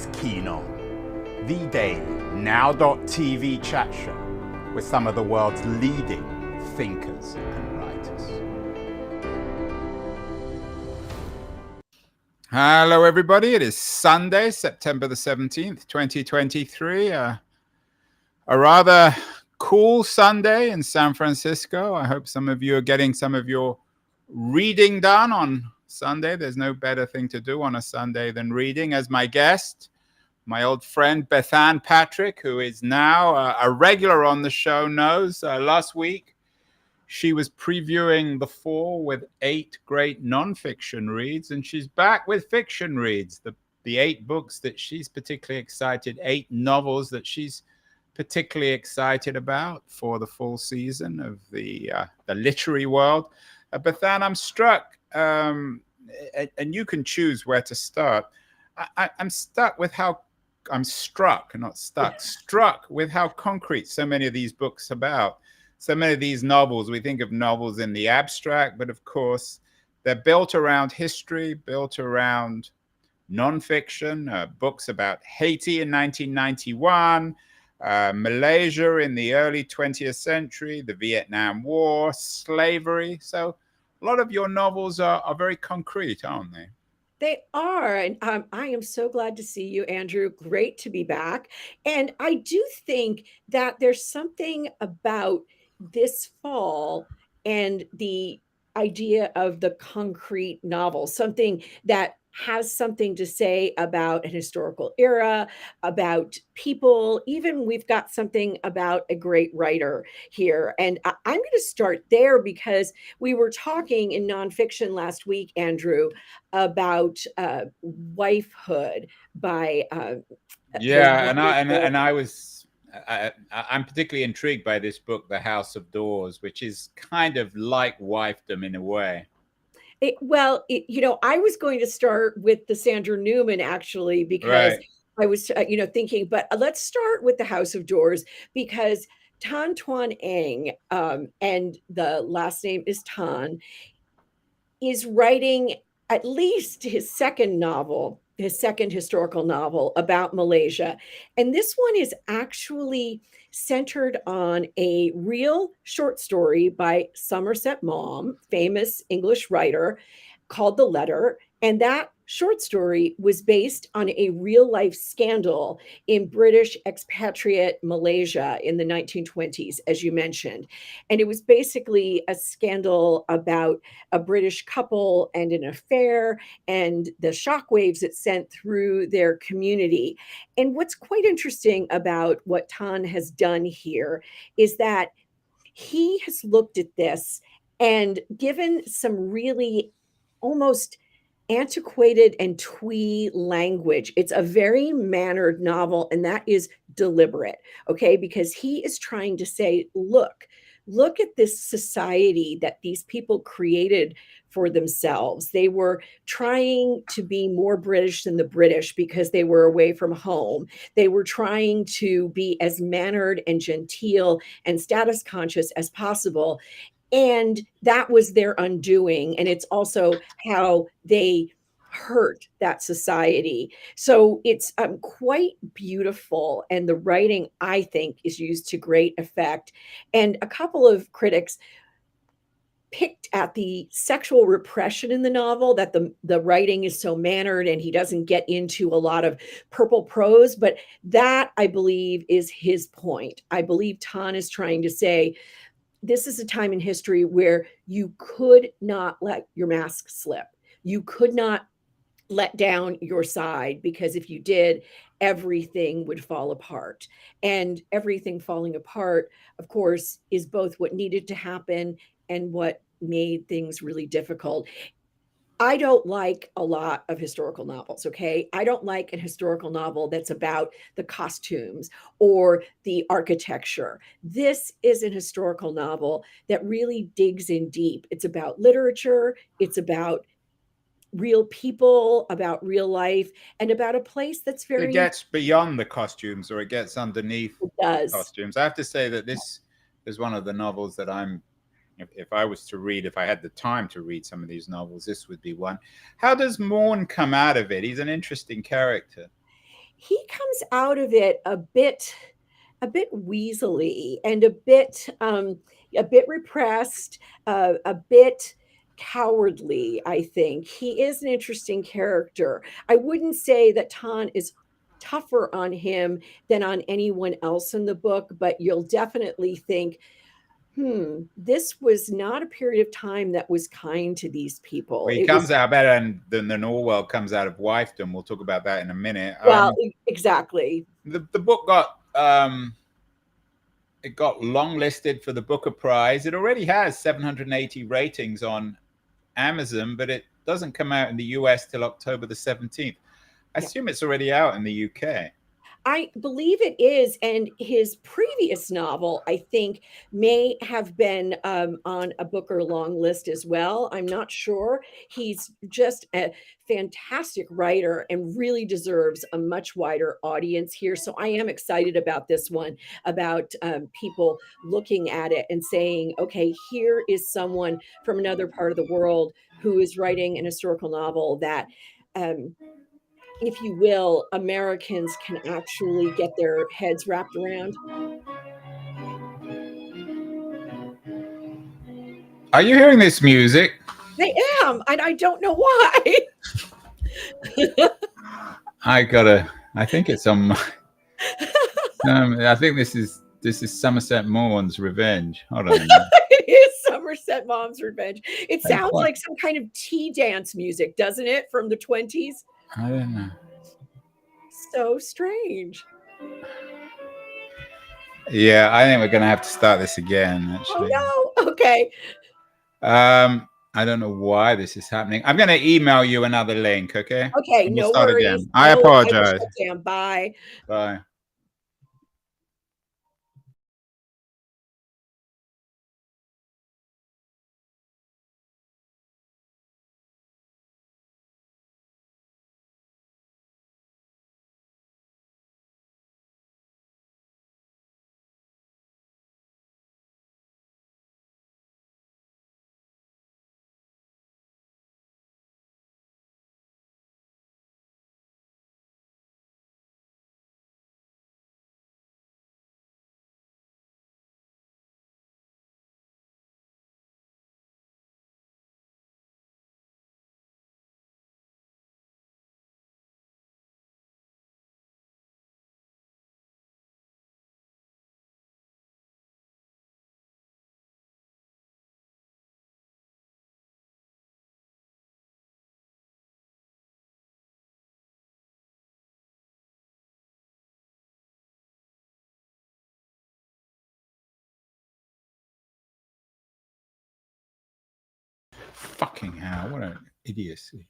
is Keen On, the daily now.tv chat show with some of the world's leading thinkers and writers. Hello, everybody. It is Sunday, September the 17th, 2023. A rather cool Sunday in San Francisco. I hope some of you are getting some of your reading done on Sunday. There's no better thing to do on a Sunday than reading. As my guest, my old friend Bethanne Patrick, who is now a regular on the show, knows. Last week, she was previewing the fall with 8 great nonfiction reads, and she's back with fiction reads. The 8 books that she's particularly excited, 8 novels that she's particularly excited about for the full season of the literary world. Bethanne, I'm struck, and you can choose where to start. I'm struck with how struck with how concrete so many of these books are about. So many of these novels, we think of novels in the abstract, but of course, they're built around history, built around nonfiction, books about Haiti in 1991, Malaysia in the early 20th century, the Vietnam War, slavery. So a lot of your novels are very concrete, aren't they? They are. And I am so glad to see you, Andrew. Great to be back. And I do think that there's something about this fall and the idea of the concrete novel, something that has something to say about an historical era, about people. Even we've got something about a great writer here. And I'm going to start there because we were talking in nonfiction last week, Andrew, about Wifehood by Yeah, I'm particularly intrigued by this book, The House of Doors, which is kind of like wifedom in a way. I was going to start with the Sandra Newman actually because Right. I was, thinking, but let's start with the House of Doors because Tan Tuan Eng, and the last name is Tan, is writing at least his second novel, his second historical novel about Malaysia. And this one is actually centered on a real short story by Somerset Maugham, famous English writer, called The Letter. And that short story was based on a real life scandal in British expatriate Malaysia in the 1920s, as you mentioned. And it was basically a scandal about a British couple and an affair and the shockwaves it sent through their community. And what's quite interesting about what Tan has done here is that he has looked at this and given some really almost antiquated and twee language. It's a very mannered novel, and that is deliberate, okay? Because he is trying to say, look at this society that these people created for themselves. They were trying to be more British than the British because they were away from home. They were trying to be as mannered and genteel and status conscious as possible. And that was their undoing. And it's also how they hurt that society. So it's quite beautiful. And the writing, I think, is used to great effect. And a couple of critics picked at the sexual repression in the novel, that the writing is so mannered and he doesn't get into a lot of purple prose, but that, I believe, is his point. I believe Tan is trying to say this is a time in history where you could not let your mask slip. You could not let down your side, because if you did, everything would fall apart. And everything falling apart, of course, is both what needed to happen and what made things really difficult. I don't like a lot of historical novels, okay? I don't like a historical novel that's about the costumes or the architecture. This is an historical novel that really digs in deep. It's about literature, it's about real people, about real life, and about a place that's It very, gets beyond the costumes, or it gets underneath it the does. costumes. I have to say that this is one of the novels that if I was to read, if I had the time to read some of these novels, this would be one. How does Morn come out of it? He's an interesting character. he comes out of it a bit weaselly and a bit repressed, a bit cowardly. I think he is an interesting character. I wouldn't say that Tan is tougher on him than on anyone else in the book, but you'll definitely think, this was not a period of time that was kind to these people. Well, he It comes was, out better than Orwell comes out of wifedom. We'll talk about that in a minute. well, exactly. The book got it got longlisted for the Booker Prize. It already has 780 ratings on Amazon, but it doesn't come out in the US till October the 17th. I Yeah. assume it's already out in the UK. I believe it is, and his previous novel, I think, may have been on a Booker long list as well. I'm not sure. He's just a fantastic writer and really deserves a much wider audience here. So I am excited about this one, about people looking at it and saying, okay, here is someone from another part of the world who is writing an historical novel that if you will, Americans can actually get their heads wrapped around. Are you hearing this music? I am, and I don't know why. I think it's on my, I think this is Somerset Maugham's Revenge. Hold on a minute. It is Somerset Mom's Revenge. It Hey, sounds what? like some kind of tea dance music, doesn't it, from the 20s? I don't know. So strange. Yeah, I think we're gonna have to start this again. Actually, Oh no. Okay. I don't know why this is happening. I'm gonna email you another link, okay? Okay, And we'll no start worries. again. I I will apologize. shut down. Bye. Bye. Fucking hell! What an idiocy.